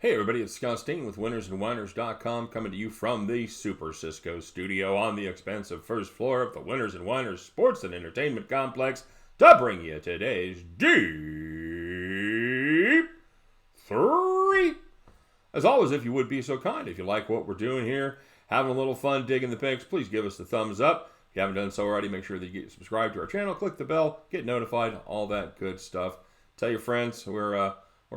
Hey everybody, it's Scott Steen with winnersandwhiners.com coming to you from the Super Cisco studio on the expansive first floor of the Winners and Whiners Sports and Entertainment Complex to bring you today's Deep-3. As always, if you would be so kind, if you like what we're doing here, having a little fun digging the picks, please give us the thumbs up. If you haven't done so already, make sure that you get subscribed to our channel, click the bell, get notified, all that good stuff. Tell your friends we're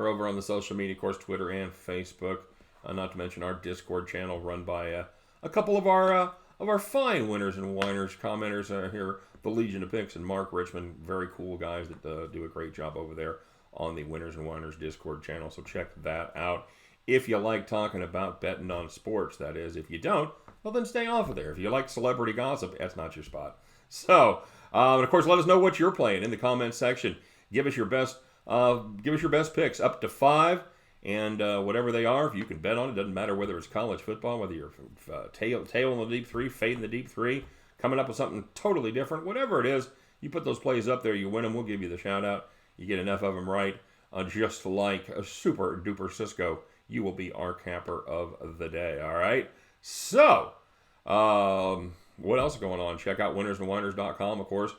over on the social media, of course, Twitter and Facebook. Not to mention our Discord channel run by a couple of our fine winners and whiners commenters here, the Legion of Picks and Mark Richmond. Very cool guys that do a great job over there on the Winners and Whiners Discord channel. So check that out. If you like talking about betting on sports, that is. If you don't, well, then stay off of there. If you like celebrity gossip, that's not your spot. So, and of course, let us know what you're playing in the comments section. Give us your best picks up to 5, and whatever they are, if you can bet on it, doesn't matter whether it's college football, whether you're tail in the Deep-3, fading the Deep-3, coming up with something totally different, whatever it is, you put those plays up there, you win them, we'll give you the shout out. You get enough of them right, just like a super duper Cisco, you will be our capper of the day. All right. So, what else is going on? Check out winnersandwhiners.com, of course.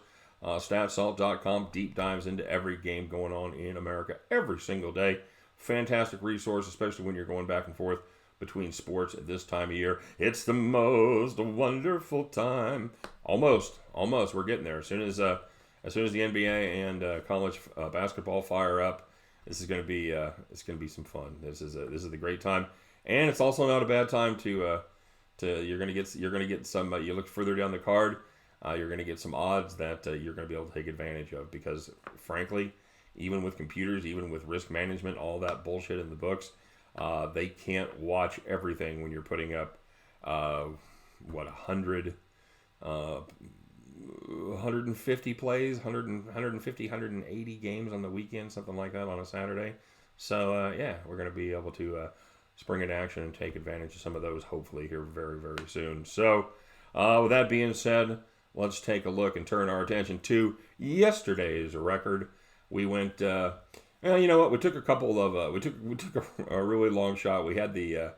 Statsalt.com, deep dives into every game going on in America every single day. Fantastic resource, especially when you're going back and forth between sports at this time of year. It's the most wonderful time. Almost. We're getting there. As soon as the NBA and college basketball fire up, this is going to be some fun. This is the great time, and it's also not a bad time to you're going to get some. You look further down the card. You're going to get some odds that you're going to be able to take advantage of because, frankly, even with computers, even with risk management, all that bullshit in the books, they can't watch everything when you're putting up, 150 plays, 150, 180 games on the weekend, something like that on a Saturday. So, we're going to be able to spring into action and take advantage of some of those, hopefully, here very, very soon. So, with that being said, let's take a look and turn our attention to yesterday's record. We went, you know what? We took a couple of, we took a really long shot. We had the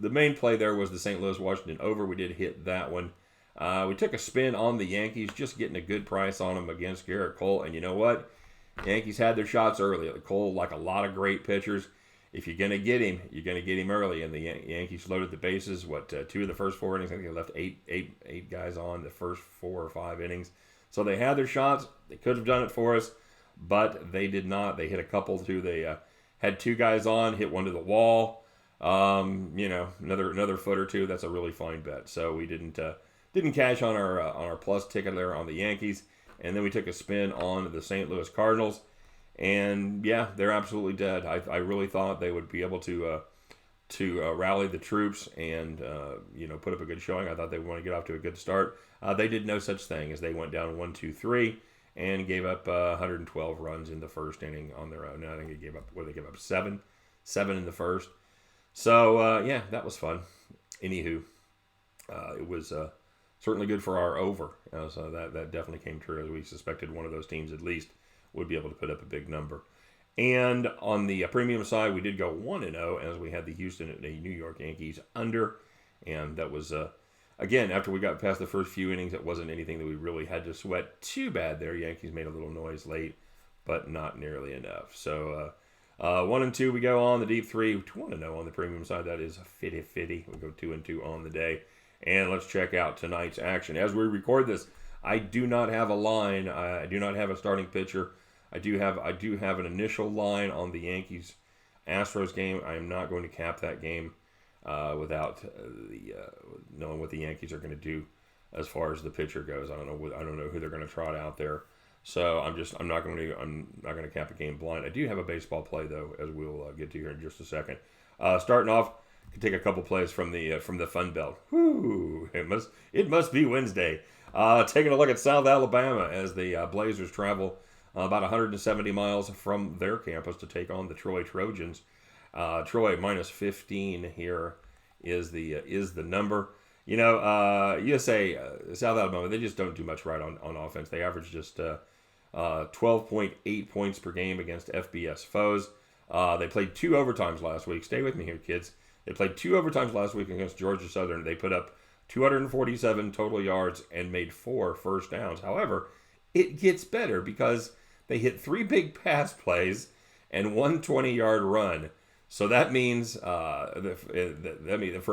main play there was the St. Louis Washington over. We did hit that one. We took a spin on the Yankees, just getting a good price on them against Garrett Cole. And you know what? Yankees had their shots early. Cole, like a lot of great pitchers, if you're going to get him, you're going to get him early. And the Yankees loaded the bases, 2 of the first 4 innings. I think they left eight guys on the first 4 or 5 innings. So they had their shots. They could have done it for us, but they did not. They hit a couple, too. They had 2 guys on, hit one to the wall. Another foot or 2. That's a really fine bet. So we didn't cash on our plus ticket there on the Yankees. And then we took a spin on the St. Louis Cardinals. And yeah, they're absolutely dead. I really thought they would be able to rally the troops and put up a good showing. I thought they would want to get off to a good start. They did no such thing as they went down 1-2-3 and gave up 112 runs in the first inning on their own. Now I think they gave up 7 in the first. So that was fun. Anywho, it was certainly good for our over. So that definitely came true, as we suspected one of those teams at least would be able to put up a big number. And on the premium side, we did go 1-0 as we had the Houston and the New York Yankees under. And that was, again, after we got past the first few innings, it wasn't anything that we really had to sweat too bad there. Yankees made a little noise late, but not nearly enough. So 1-2 we go on the Deep-3. 1-0 on the premium side. That is fitty. We go 2-2 on the day. And let's check out tonight's action. As we record this, I do not have a line. I do not have a starting pitcher. I do have an initial line on the Yankees Astros game. I am not going to cap that game without knowing what the Yankees are going to do as far as the pitcher goes. I don't know who they're going to trot out there. So I'm not going to cap a game blind. I do have a baseball play though, as we'll get to here in just a second. Starting off, I can take a couple plays from the FunBelt. Whoo! It must be Wednesday. Taking a look at South Alabama as the Blazers travel about 170 miles from their campus to take on the Troy Trojans. Troy minus 15 here is the number. USA, South Alabama, they just don't do much right on offense. They average just 12.8 points per game against FBS foes. They played 2 overtimes last week. Stay with me here, kids. They played 2 overtimes last week against Georgia Southern. They put up 247 total yards and made 4 first downs. However, it gets better because they hit 3 big pass plays and 1 20-yard run. So that means for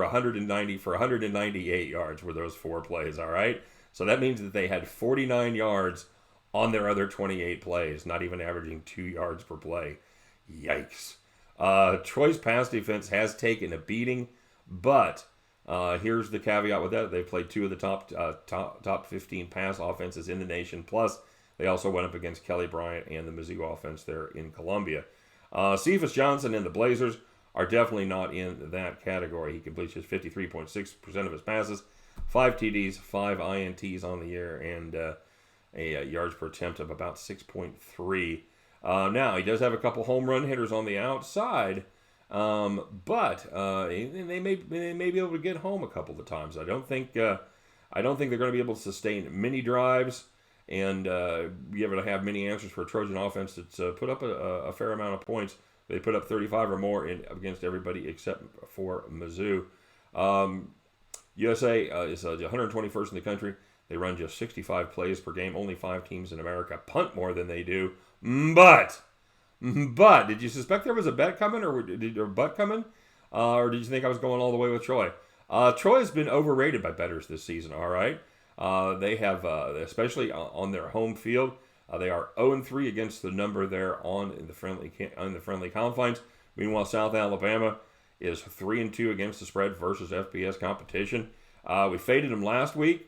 198 yards were those 4 plays, all right? So that means that they had 49 yards on their other 28 plays, not even averaging 2 yards per play. Yikes. Troy's pass defense has taken a beating, but here's the caveat with that. They played 2 of the top 15 pass offenses in the nation, plus they also went up against Kelly Bryant and the Mizzou offense there in Columbia. Cephas Johnson and the Blazers are definitely not in that category. He completes just 53.6% of his passes, 5 TDs, 5 INTs on the year, and a yards per attempt of about 6.3. Now, he does have a couple home run hitters on the outside, but they may be able to get home a couple of times. I don't think they're going to be able to sustain many drives and be able to have many answers for a Trojan offense that's put up a fair amount of points. They put up 35 or more against everybody except for Mizzou. USA is 121st in the country. They run just 65 plays per game. Only 5 teams in America punt more than they do. But did you suspect there was a bet coming, or did you think I was going all the way with Troy? Troy has been overrated by bettors this season. All right, they have, especially on their home field, they are 0-3 against the number there on the friendly confines. Meanwhile, South Alabama is 3-2 against the spread versus FBS competition. We faded them last week.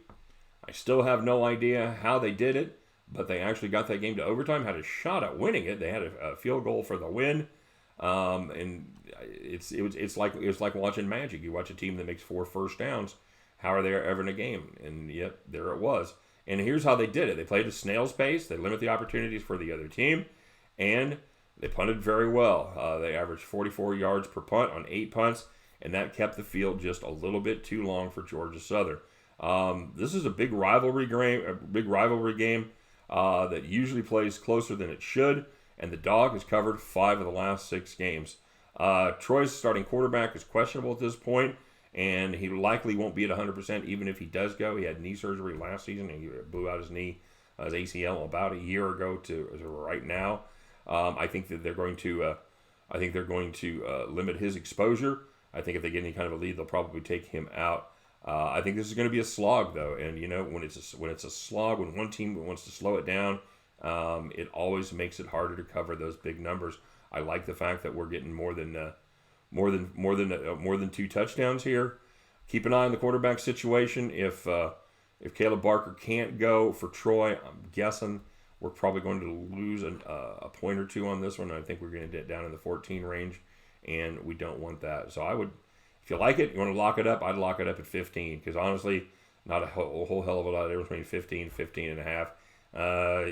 I still have no idea how they did it, but they actually got that game to overtime, had a shot at winning it. They had a field goal for the win, and it's like watching magic. You watch a team that makes 4 first downs. How are they ever in a game? And yet there it was. And here's how they did it. They played a snail's pace. They limit the opportunities for the other team, and they punted very well. They averaged 44 yards per punt on 8 punts, and that kept the field just a little bit too long for Georgia Southern. This is a big rivalry game that usually plays closer than it should, and the dog has covered 5 of the last 6 games. Troy's starting quarterback is questionable at this point, and he likely won't be at 100% even if he does go. He had knee surgery last season, and he blew out his knee, his ACL, about a year ago to right now. I think that they're going to limit his exposure. I think if they get any kind of a lead, they'll probably take him out. I think this is going to be a slog, though, and when it's a slog, when one team wants to slow it down, it always makes it harder to cover those big numbers. I like the fact that we're getting more than 2 touchdowns here. Keep an eye on the quarterback situation. If Caleb Barker can't go for Troy, I'm guessing we're probably going to lose a point or 2 on this one. I think we're going to get down in the 14 range, and we don't want that. So I would, if you like it, you want to lock it up, I'd lock it up at 15, because honestly, not a whole hell of a lot of difference between 15 and a half.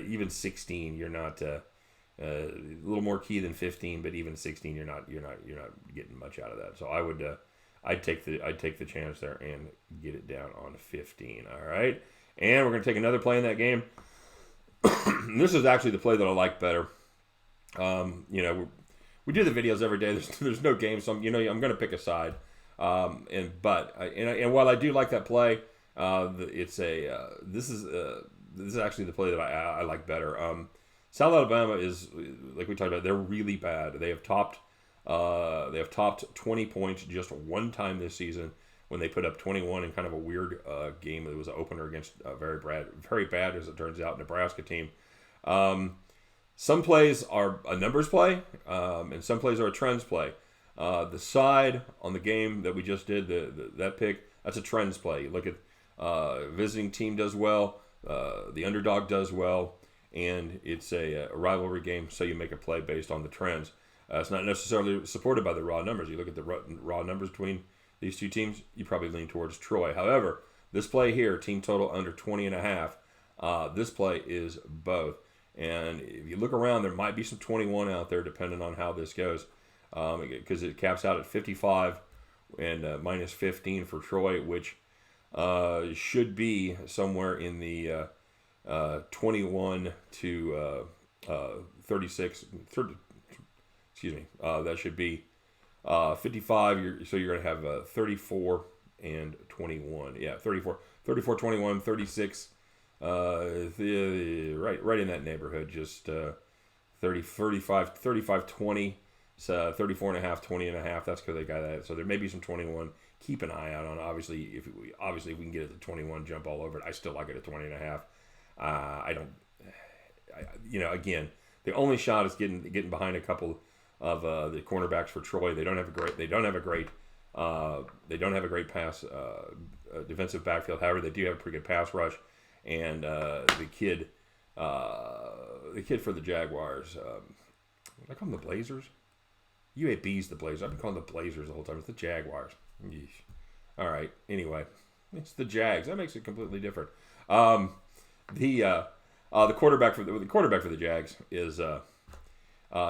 Even 16, you're not a little more key than 15, but even 16, you're not getting much out of that. So I would I'd take the chance there and get it down on 15. All right, and we're gonna take another play in that game. This is actually the play that I like better. We do the videos every day. There's no game, so I'm gonna pick a side. And while I do like that play, this is actually the play that I like better. South Alabama is, like we talked about, they're really bad. They have topped 20 points just one time this season when they put up 21 in kind of a weird game. It was an opener against a very bad, as it turns out, Nebraska team. Some plays are a numbers play, and some plays are a trends play. The side on the game that we just did, that pick, that's a trends play. You look at visiting team does well, the underdog does well, and it's a rivalry game, so you make a play based on the trends. It's not necessarily supported by the raw numbers. You look at the raw numbers between these two teams, you probably lean towards Troy. However, this play here, team total under 20.5, this play is both. And if you look around, there might be some 21 out there depending on how this goes, because it caps out at 55 and minus 15 for Troy, which should be somewhere in the 21 to 36, excuse me, that should be 55. So you're going to have 34 and 21. Yeah, 34, 21, 36. Right in that neighborhood. Just 35, 20. 34 and a half, 20 and a half. That's because they got that. So there may be some 21. Keep an eye out on. Obviously, if we can get it to 21, jump all over it. I still like it at 20 and a half. Again, the only shot is getting behind a couple of the cornerbacks for Troy. They don't have a great pass defensive backfield. However, they do have a pretty good pass rush. And the kid for the Jaguars. I call them the Blazers. UAB's the Blazers. I've been calling them the Blazers the whole time. It's the Jaguars. Yeesh. All right. Anyway, it's the Jags. That makes it completely different. The quarterback for the Jags is a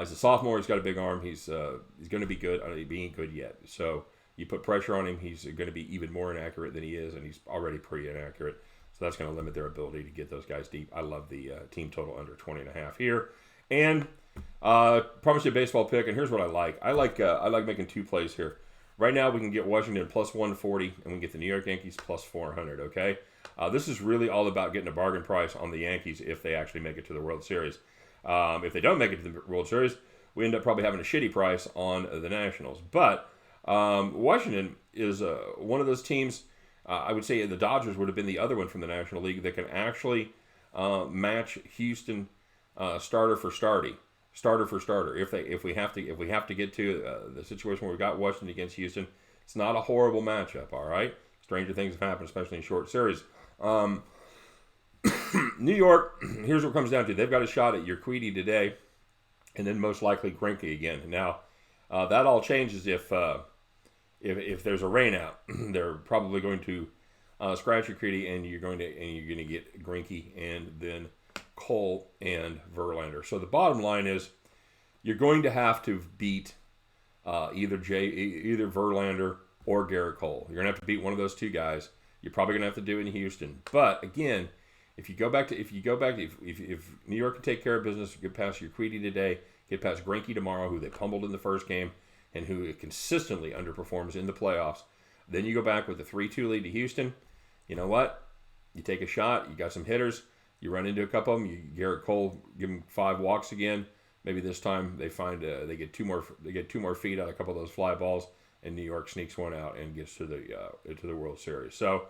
sophomore. He's got a big arm. He's going to be good. He ain't good yet. So you put pressure on him, he's going to be even more inaccurate than he is, and he's already pretty inaccurate. So that's going to limit their ability to get those guys deep. I love the team total under 20.5 here. And promise you a baseball pick, and here's what I like. I like making two plays here. Right now, we can get Washington plus 140, and we can get the New York Yankees plus 400, okay? This is really all about getting a bargain price on the Yankees if they actually make it to the World Series. If they don't make it to the World Series, we end up probably having a shitty price on the Nationals. But Washington is one of those teams, I would say the Dodgers would have been the other one from the National League that can actually match Houston starter for starter. If we have to get to the situation where we got Washington against Houston, it's not a horrible matchup. All right, stranger things have happened, especially in short series. New York, here's what it comes down to: they've got a shot at Urquidy today, and then most likely Greinke again. Now, that all changes if there's a rain out. They're probably going to scratch Urquidy, and you're going to get Greinke and then Cole and Verlander. So the bottom line is you're going to have to beat either Verlander or Garrett Cole. You're going to have to beat one of those two guys. You're probably going to have to do it in Houston. But again, if New York can take care of business, get past Urquidy today, get past Greinke tomorrow, who they pummeled in the first game and who consistently underperforms in the playoffs, then you go back with a 3-2 lead to Houston. You know what? You take a shot. You got some hitters. You run into a couple of them. Garrett Cole, give him 5 walks again. Maybe this time they find they get two more feet on a couple of those fly balls, and New York sneaks one out and gets to the World Series. So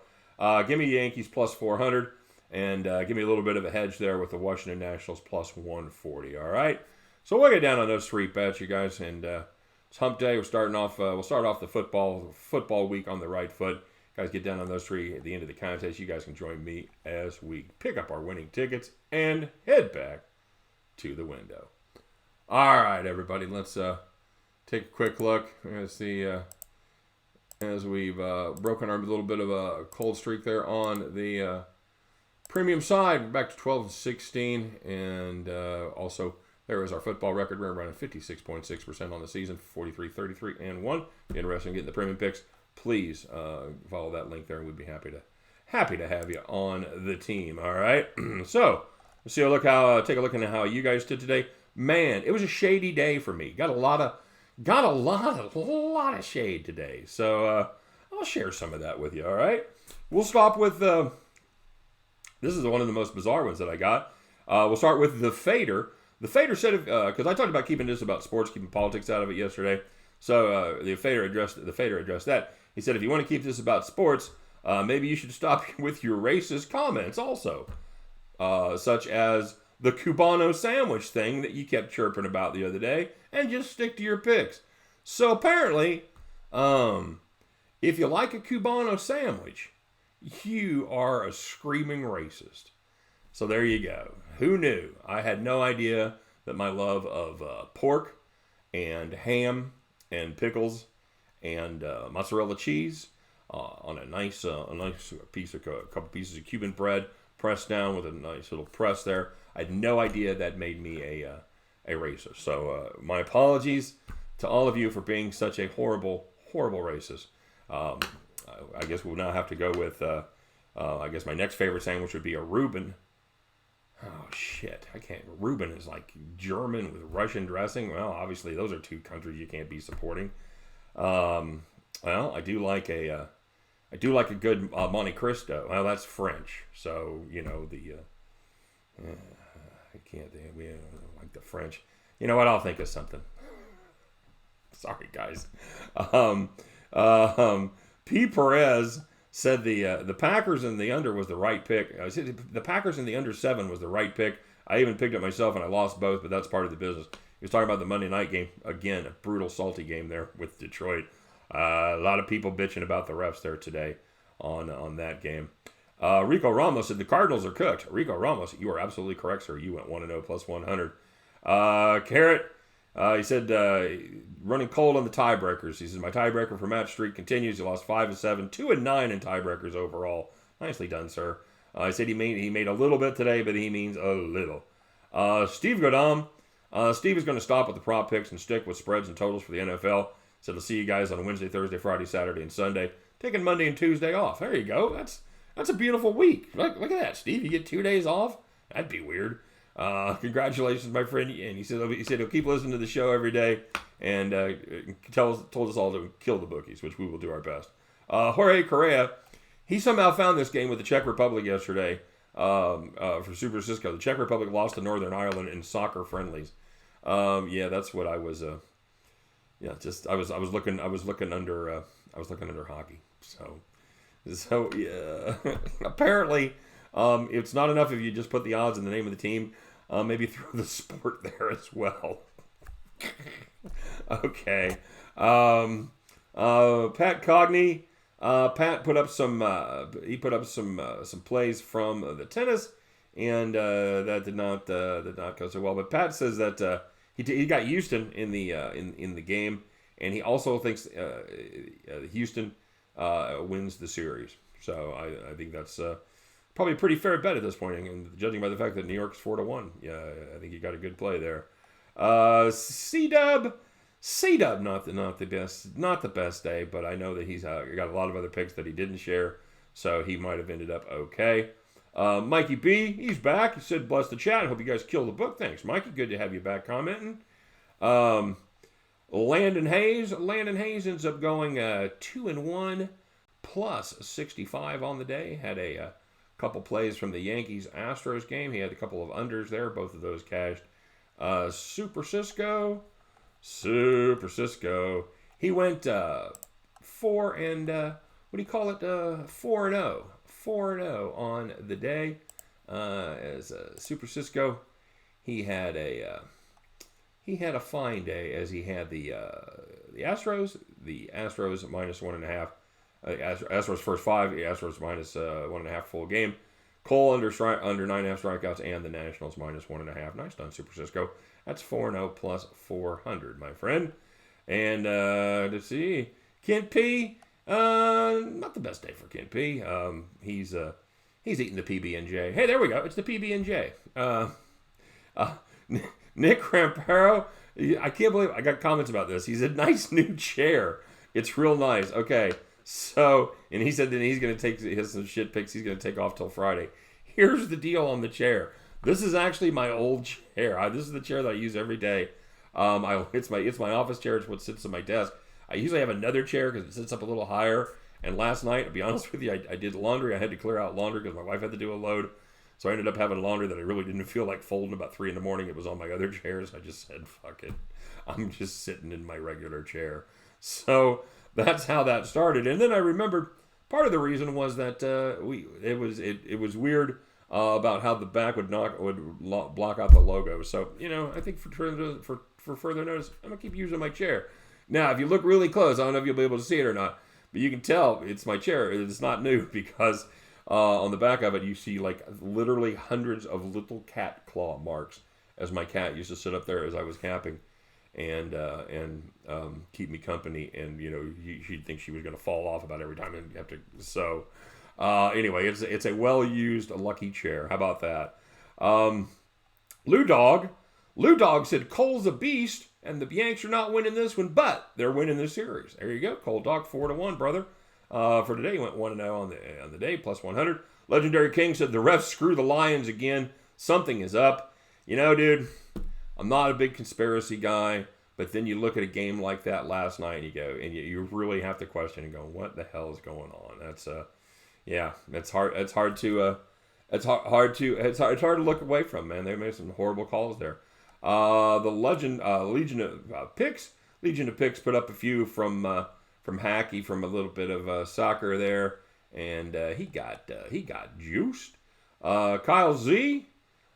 give me Yankees plus 400, and give me a little bit of a hedge there with the Washington Nationals plus 140. All right. So we'll get down on those 3 bets, you guys, and it's Hump Day. We'll start off the football week on the right foot. Guys, get down on those 3 at the end of the contest. You guys can join me as we pick up our winning tickets and head back to the window. All right, everybody, let's take a quick look as we've broken our little bit of a cold streak there on the premium side. We're back to 12-16, and also there is our football record. We're running 56.6% on the season, 43-33-1. Interested in getting the premium picks? Please follow that link there, and we'd be happy to have you on the team. All right. So let's take a look at how you guys did today. Man, it was a shady day for me. Got a lot of shade today. So I'll share some of that with you. All right. We'll stop with this is one of the most bizarre ones that I got. We'll start with the Fader. The Fader said, because I talked about keeping this about sports, keeping politics out of it yesterday. So the Fader addressed that. He said, if you want to keep this about sports, maybe you should stop with your racist comments also, such as the Cubano sandwich thing that you kept chirping about the other day, and just stick to your picks. So apparently, if you like a Cubano sandwich, you are a screaming racist. So there you go. Who knew? I had no idea that my love of pork and ham and pickles and mozzarella cheese on a nice couple pieces of Cuban bread pressed down with a nice little press there. I had no idea that made me a racist. So my apologies to all of you for being such a horrible racist. I guess we'll now have to go with. I guess my next favorite sandwich would be a Reuben. Oh, shit. I can't. Reuben is like German with Russian dressing. Well, obviously, those are two countries you can't be supporting. Well, I do like a good Monte Cristo. Well, that's French. So, I can't think. We like the French. You know what? I'll think of something. Sorry, guys. Um, P. Perez said the Packers in the under was the right pick. The Packers in the under 7 was the right pick. I even picked it myself and I lost both, but that's part of the business. He was talking about the Monday night game. Again, a brutal, salty game there with Detroit. A lot of people bitching about the refs there today on that game. Rico Ramos said the Cardinals are cooked. Rico Ramos, you are absolutely correct, sir. You went 1-0 plus 100. Carrot, he said running cold on the tiebreakers. He says my tiebreaker for match streak continues. He lost 5-7, 2-9 in tiebreakers overall. Nicely done, sir. He said he made a little bit today, but he means a little. Steve Godam. Steve is going to stop with the prop picks and stick with spreads and totals for the NFL. So to see you guys on Wednesday, Thursday, Friday, Saturday, and Sunday. Taking Monday and Tuesday off. There you go. That's a beautiful week. Look at that, Steve. You get 2 days off? That'd be weird. Congratulations, my friend. And he said he'll keep listening to the show every day and told us all to kill the bookies, which we will do our best. Jorge Correa, he somehow found this game with the Czech Republic yesterday for Super Cisco. The Czech Republic lost to Northern Ireland in soccer friendlies. That's what I was. I was looking under hockey. So yeah. Apparently, it's not enough if you just put the odds in the name of the team. Maybe throw the sport there as well. Okay. Pat Cogney. Pat put up some plays from the tennis, and that did not go so well. But Pat says that he got Houston in the game, and he also thinks Houston wins the series. So I think that's probably a pretty fair bet at this point, and judging by the fact that New York's 4-1. Yeah, I think you got a good play there. C-Dub, not the best day, but I know that he's got a lot of other picks that he didn't share, so he might have ended up okay. Mikey B, he's back. He said, bless the chat. Hope you guys kill the book. Thanks, Mikey. Good to have you back commenting. Landon Hayes ends up going 2-1 plus 65 on the day. Had a couple plays from the Yankees-Astros game. He had a couple of unders there. Both of those cashed. Super Cisco. He went 4-0. 4-0 on the day. As Super Cisco, he had a fine day as he had the Astros minus 1.5. Astros first 5, the Astros minus 1.5 full game. Cole under 9.5 strikeouts, and the Nationals minus 1.5. Nice done, Super Cisco. That's 4-0 plus 400, my friend. And let's see, Kent P. Not the best day for Kent P. He's eating the PB&J. Hey, there we go. It's the PB&J. Nick Ramparo. I can't believe I got comments about this. He's a nice new chair. It's real nice. Okay. So, and he said that he's going to take some shit pics. He's going to take off till Friday. Here's the deal on the chair. This is actually my old chair. This is the chair that I use every day. It's my office chair. It's what sits on my desk. I usually have another chair because it sits up a little higher. And last night, to be honest with you, I did laundry. I had to clear out laundry because my wife had to do a load. So I ended up having laundry that I really didn't feel like folding about 3 a.m. It was on my other chairs. I just said, fuck it. I'm just sitting in my regular chair. So that's how that started. And then I remembered part of the reason was that it was weird about how the back would block out the logo. So, I think for further notice, I'm going to keep using my chair. Now, if you look really close, I don't know if you'll be able to see it or not, but you can tell it's my chair. It's not new because on the back of it, you see like literally hundreds of little cat claw marks, as my cat used to sit up there as I was camping and keep me company. And she'd think she was going to fall off about every time and have to. So anyway, it's a well-used lucky chair. How about that? Lou Dog said Cole's a beast, and the Yanks are not winning this one, but they're winning the series. There you go, Cole Dog, 4-1, brother. For today, he went 1-0 on the day, plus 100. Legendary King said the refs screw the Lions again. Something is up. You know, dude, I'm not a big conspiracy guy, but then you look at a game like that last night and you go, and you really have to question and go, what the hell is going on? That's yeah, it's hard to look away from, man. They made some horrible calls there. The Legion of Picks put up a few from Hackey from a little bit of soccer there, and he got juiced. Kyle Z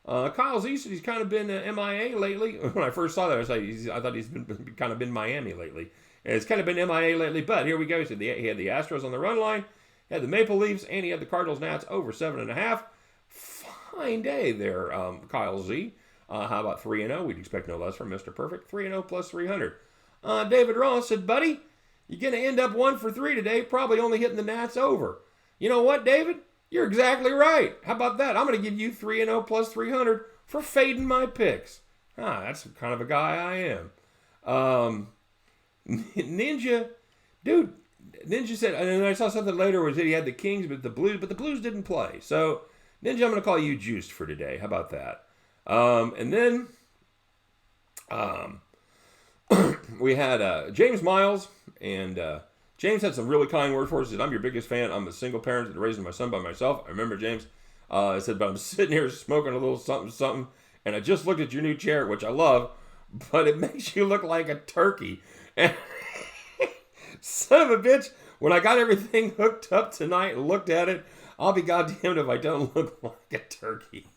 said he's kind of been MIA lately. When I first saw that, I thought he's been Miami lately. And it's kind of been MIA lately, but here we go. He said he had the Astros on the run line, he had the Maple Leafs, and he had the Cardinals Nats over 7.5. Fine day there, Kyle Z. How about 3-0? We'd expect no less from Mr. Perfect. 3-0 plus 300. David Ross said, buddy, you're going to end up 1 for 3 today, probably only hitting the Nats over. You know what, David? You're exactly right. How about that? I'm going to give you 3-0 plus 300 for fading my picks. That's kind of a guy I am. Ninja said, and I saw something later where he had the Kings, but the Blues didn't play. So, Ninja, I'm going to call you juiced for today. How about that? And then we had James Miles, and James had some really kind words for us. He said, I'm your biggest fan. I'm a single parent raising my son by myself. I remember James. I said, but I'm sitting here smoking a little something, and I just looked at your new chair, which I love, but it makes you look like a turkey. And son of a bitch, when I got everything hooked up tonight and looked at it, I'll be goddamned if I don't look like a turkey.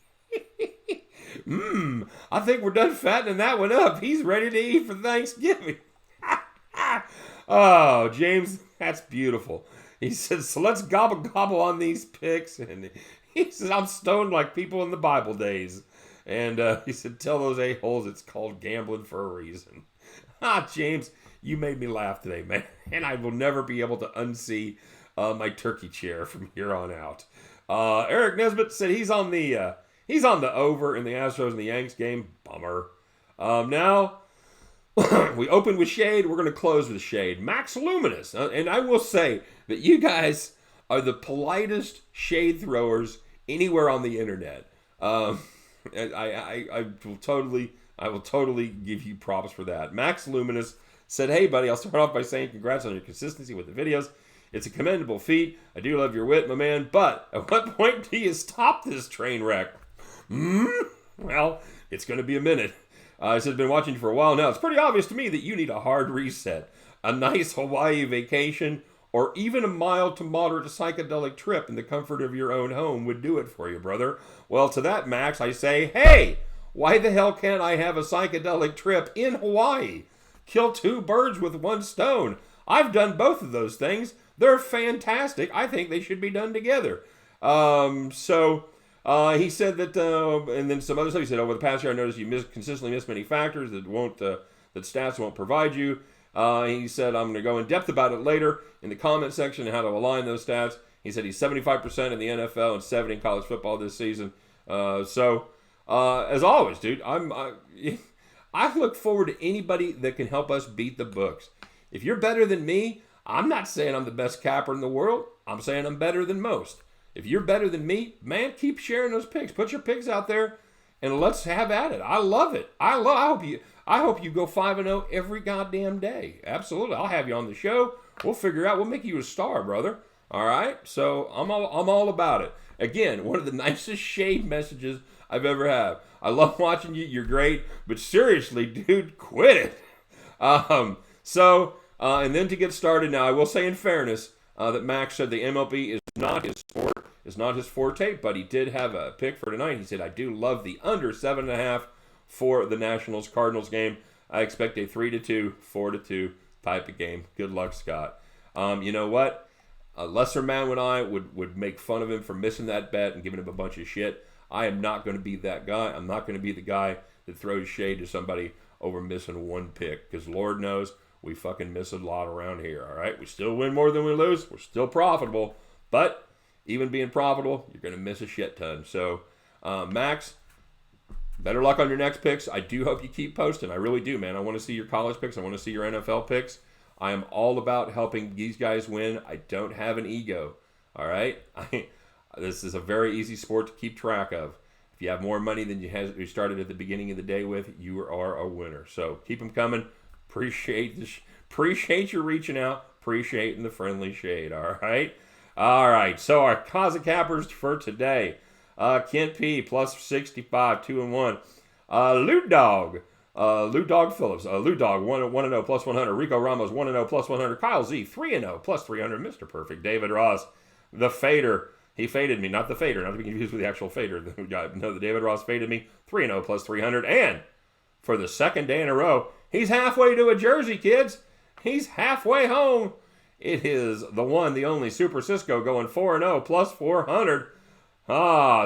I think we're done fattening that one up. He's ready to eat for Thanksgiving. Oh, James, that's beautiful. He says, so let's gobble on these picks. And he says, I'm stoned like people in the Bible days. And he said, tell those a-holes it's called gambling for a reason. James, you made me laugh today, man. And I will never be able to unsee my turkey chair from here on out. Eric Nesbitt said he's on the over in the Astros and the Yanks game. Bummer. Now, we opened with shade. We're going to close with shade. Max Luminous. And I will say that you guys are the politest shade throwers anywhere on the internet. I will totally give you props for that. Max Luminous said, hey, buddy, I'll start off by saying congrats on your consistency with the videos. It's a commendable feat. I do love your wit, my man. But at what point do you stop this train wreck? Well, it's going to be a minute. I said, I've been watching you for a while now. It's pretty obvious to me that you need a hard reset. A nice Hawaii vacation or even a mild to moderate psychedelic trip in the comfort of your own home would do it for you, brother. Well, to that, Max, I say, hey, why the hell can't I have a psychedelic trip in Hawaii? Kill 2 birds with 1 stone. I've done both of those things. They're fantastic. I think they should be done together. He said that, and then some other stuff. He said, over the past year, I noticed you consistently miss many factors that stats won't provide you. He said, I'm going to go in depth about it later in the comment section and how to align those stats. He said he's 75% in the NFL and 70% in college football this season. As always, dude, I look forward to anybody that can help us beat the books. If you're better than me, I'm not saying I'm the best capper in the world. I'm saying I'm better than most. If you're better than me, man, keep sharing those picks. Put your picks out there, and let's have at it. I love it. I hope you go 5-0 every goddamn day. Absolutely. I'll have you on the show. We'll figure out. We'll make you a star, brother. All right? So I'm all about it. Again, one of the nicest shade messages I've ever had. I love watching you. You're great. But seriously, dude, quit it. And then to get started, now I will say in fairness that Max said the MLB is not his sport. It's not his forte, but he did have a pick for tonight. He said, I do love the under 7.5 for the Nationals-Cardinals game. I expect a 3-2, 4-2 type of game. Good luck, Scott. You know what? A lesser man than I would make fun of him for missing that bet and giving him a bunch of shit. I am not going to be that guy. I'm not going to be the guy that throws shade to somebody over missing 1 pick, because Lord knows we fucking miss a lot around here, all right? We still win more than we lose. We're still profitable, but even being profitable, you're going to miss a shit ton. So, Max, better luck on your next picks. I do hope you keep posting. I really do, man. I want to see your college picks. I want to see your NFL picks. I am all about helping these guys win. I don't have an ego, all right? This is a very easy sport to keep track of. If you have more money than you started at the beginning of the day with, you are a winner. So keep them coming. Appreciate you reaching out. Appreciating the friendly shade. All right. All right. So our closet cappers for today: Kent P plus 65, 2-1. Loot Dog Phillips, Loot Dog 1-0 plus 100. Rico Ramos 1-0 plus 100. Kyle Z 3-0 plus 300. Mr. Perfect. David Ross, the Fader. He faded me, not the fader, not to be confused with the actual fader. No, the David Ross faded me. 3-0 plus 300. And for the second day in a row, he's halfway to a jersey, kids. He's halfway home. It is the one, the only Super Cisco going 4-0 plus 400.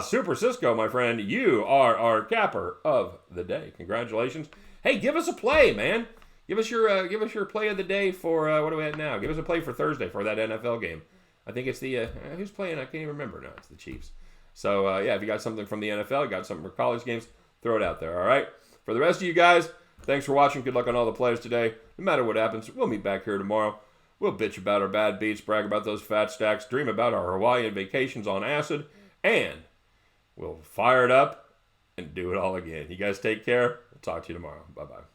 Super Cisco, my friend, you are our capper of the day. Congratulations. Hey, give us a play, man. Give us your play of the day for, what are we at now? Give us a play for Thursday for that NFL game. I think it's the, who's playing? I can't even remember now. It's the Chiefs. So, yeah, if you got something from the NFL, you got something for college games, throw it out there, all right? For the rest of you guys, thanks for watching. Good luck on all the plays today. No matter what happens, we'll meet back here tomorrow. We'll bitch about our bad beats, brag about those fat stacks, dream about our Hawaiian vacations on acid, and we'll fire it up and do it all again. You guys take care. We'll talk to you tomorrow. Bye-bye.